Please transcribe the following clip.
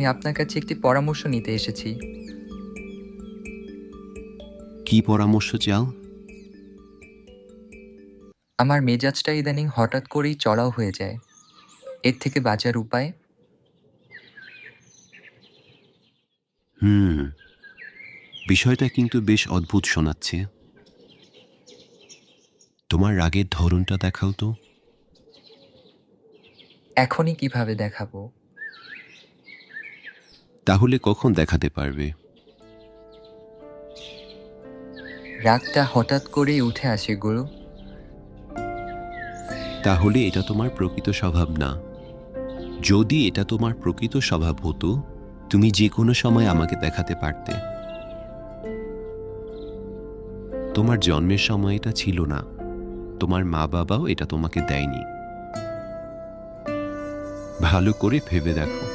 আমি আপনার কাছে একটি পরামর্শ নিতে এসেছি। কি পরামর্শ চাও? আমার মেজাজটা ইদানিং হঠাৎ করেই চড়াও হয়ে যায়। এর থেকে বাঁচার উপায়? হুম, বিষয়টা কিন্তু বেশ অদ্ভুত শোনাচ্ছে। তোমার রাগের ধরনটা দেখাও তো। এখনই কিভাবে দেখাবো? তাহলে কখন দেখাতে পারবে? রাগটা হঠাৎ করেই উঠে আসে গুরু। তাহলে এটা তোমার প্রকৃত স্বভাব না। যদি এটা তোমার প্রকৃত স্বভাব হতো, তুমি যে কোনো সময় আমাকে দেখাতে পারতে। তোমার জন্মের সময় এটা ছিল না। তোমার মা-বাবাও এটা তোমাকে দেয়নি। ভালো করে ভেবে দেখো।